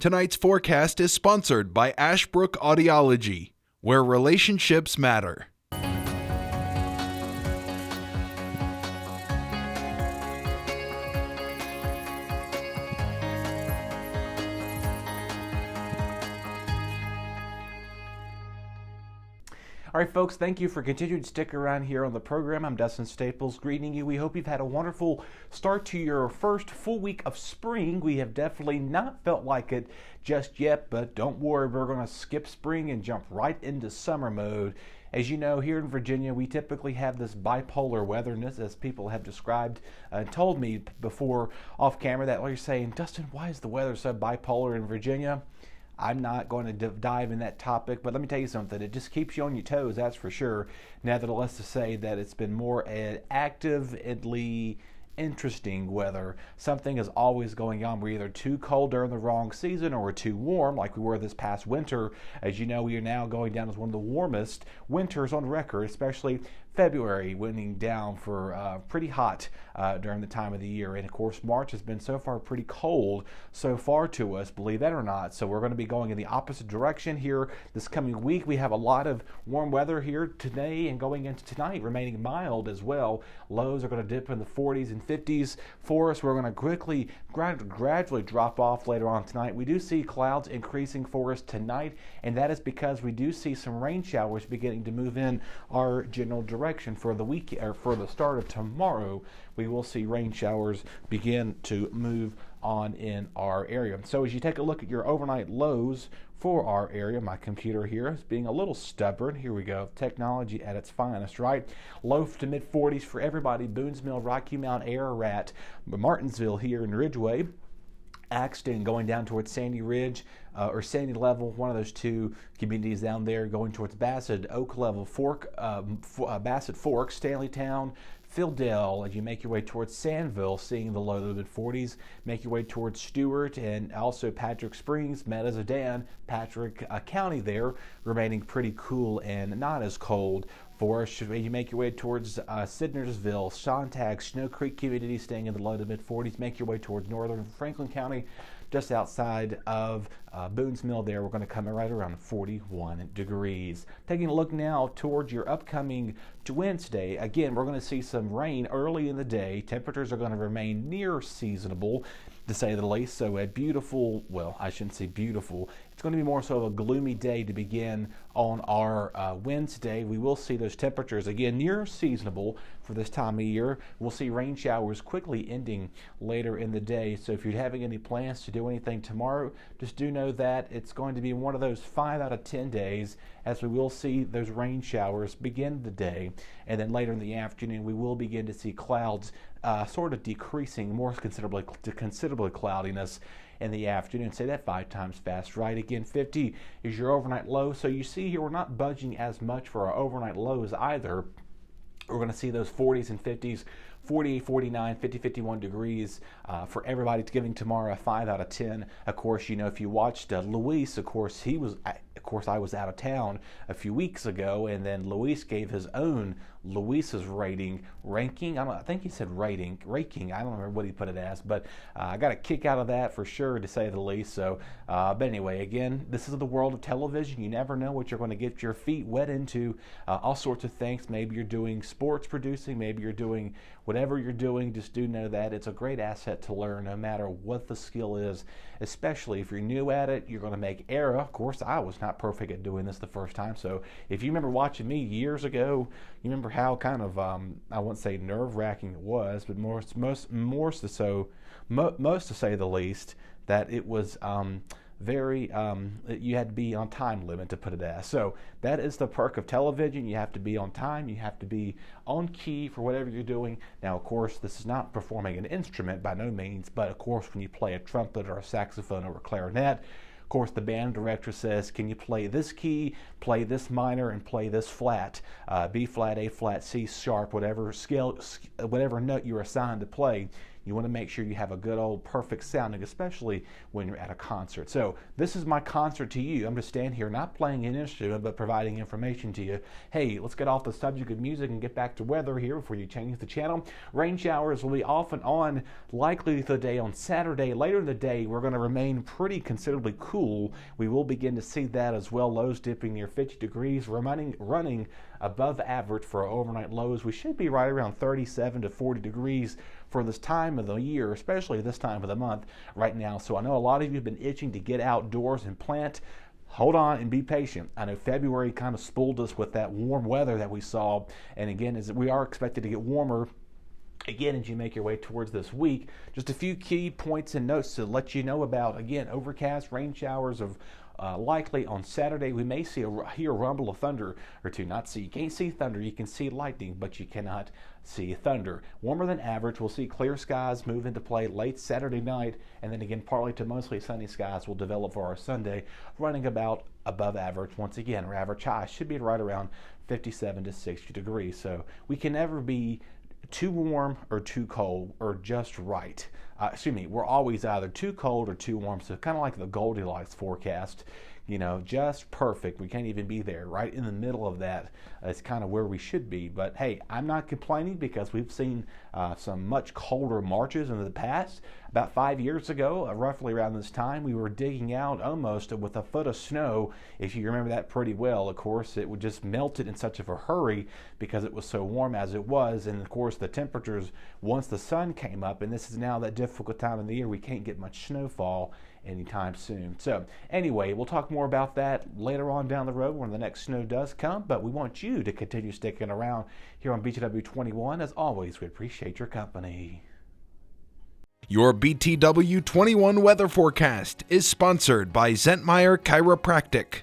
Tonight's forecast is sponsored by Ashbrook Audiology, where relationships matter. All right, folks, thank you for continuing to stick around here on the program. I'm Dustin Staples greeting you. We hope you've had a wonderful start to your first full week of spring. We have definitely not felt like it just yet, but don't worry, we're going to skip spring and jump right into summer mode. As you know, here in Virginia, we typically have this bipolar weatherness, as people have described and told me before off camera, that you're saying, Dustin, why is the weather so bipolar in Virginia? I'm not going to dive in that topic, but let me tell you something. It just keeps you on your toes, that's for sure. Nevertheless, to say that it's been more actively interesting weather. Something is always going on. We're either too cold during the wrong season or we're too warm, like we were this past winter. As you know, we are now going down as one of the warmest winters on record, especially February, winding down for pretty hot during the time of the year. And of course, March has been so far pretty cold so far to us, believe it or not. So we're going to be going in the opposite direction here this coming week. We have a lot of warm weather here today and going into tonight, remaining mild as well. Lows are going to dip in the 40s and 50s for us. We're going to quickly, gradually drop off later on tonight. We do see clouds increasing for us tonight, and that is because we do see some rain showers beginning to move in our general direction for the week, or for the start of tomorrow. We will see rain showers begin to move on in our area. So as you take a look at your overnight lows for our area, my computer here is being a little stubborn. Here we go. Technology at its finest, right? Low to mid 40s for everybody. Boones Mill, Rocky Mount, Ararat, Martinsville here in Ridgeway. Axton going down towards Sandy Ridge or Sandy Level, one of those two communities down there, going towards Bassett, Oak Level, Bassett Fork, Stanleytown, Fieldale, as you make your way towards Sandville, seeing the low to the mid-40s, make your way towards Stewart and also Patrick Springs, Meadows of Dan, Patrick County there, remaining pretty cool and not as cold. For us, you make your way towards Sidnersville, Sontag, Snow Creek community, staying in the low to mid-40s, make your way towards northern Franklin County, just outside of Boones Mill there, we're going to come right around 41 degrees. Taking a look now towards your upcoming Wednesday, again, we're going to see some rain early in the day. Temperatures are going to remain near seasonable, to say the least. So a beautiful, well, I shouldn't say beautiful, it's going to be more so of a gloomy day to begin on our Wednesday. We will see those temperatures again near seasonable for this time of year. We'll see rain showers quickly ending later in the day. So if you're having any plans to do anything tomorrow, just do know that it's going to be one of those 5 out of 10 days, as we will see those rain showers begin the day, and then later in the afternoon we will begin to see clouds sort of decreasing, more considerably cloudiness in the afternoon. Say that 5 times fast, right? Again, 50 is your overnight low. So you see here we're not budging as much for our overnight lows either. We're going to see those 40s and 50s, 48, 49, 50, 51 degrees for everybody. It's giving tomorrow a 5 out of 10. Of course, you know, if you watched Luis, of course, I was out of town a few weeks ago, and then Luis gave his own Luis's ranking. I think he said ranking. I don't remember what he put it as, but I got a kick out of that for sure, to say the least. So, but anyway, again, this is the world of television. You never know what you're going to get your feet wet into. All sorts of things. Maybe you're doing sports producing. Maybe you're doing whatever you're doing. Just do know that it's a great asset to learn, no matter what the skill is. Especially if you're new at it, you're going to make error. Of course, I was not perfect at doing this the first time. So if you remember watching me years ago, you remember how kind of I wouldn't say nerve-wracking it was, but most to say the least, that it was very you had to be on time limit, to put it as. So that is the perk of television. You have to be on time, you have to be on key for whatever you're doing. Now, of course, this is not performing an instrument by no means, but of course when you play a trumpet or a saxophone or a clarinet, of course the band director says, can you play this key, play this minor, and play this flat, B flat, A flat, C sharp, whatever scale, whatever note you're assigned to play. You want to make sure you have a good old perfect sounding, especially when you're at a concert. So this is my concert to you. I'm just standing here not playing an instrument, but providing information to you. Hey, let's get off the subject of music and get back to weather here before you change the channel. Rain showers will be off and on, likely today on Saturday. Later in the day, we're going to remain pretty considerably cool. We will begin to see that as well. Lows dipping near 50 degrees, running above average for our overnight lows. We should be right around 37 to 40 degrees for this time of the year, especially this time of the month right now. So I know a lot of you have been itching to get outdoors and plant. Hold on and be patient. I know February kind of spoiled us with that warm weather that we saw. And again, as we are expected to get warmer again as you make your way towards this week. Just a few key points and notes to let you know about. Again, overcast, rain showers of likely on Saturday. We may hear a rumble of thunder or two. You can't see thunder, you can see lightning, but you cannot see thunder. Warmer than average. We'll see clear skies move into play late Saturday night, and then again partly to mostly sunny skies will develop for our Sunday, running about above average. Once again, our average high should be right around 57 to 60 degrees. So we can never be too warm or too cold, or just right. We're always either too cold or too warm. So kind of like the Goldilocks forecast, just perfect. We can't even be there. Right in the middle of that is kind of where we should be. But hey, I'm not complaining because we've seen some much colder Marches in the past. About 5 years ago, roughly around this time, we were digging out almost with a foot of snow. If you remember that pretty well, of course, it would just melt it in such of a hurry because it was so warm as it was. And of course, the temperatures, once the sun came up, and this is now that difficult time of the year, we can't get much snowfall anytime soon. So anyway, we'll talk more about that later on down the road when the next snow does come, but we want you to continue sticking around here on BTW21. As always, we appreciate your company. Your BTW21 weather forecast is sponsored by Zentmeyer Chiropractic.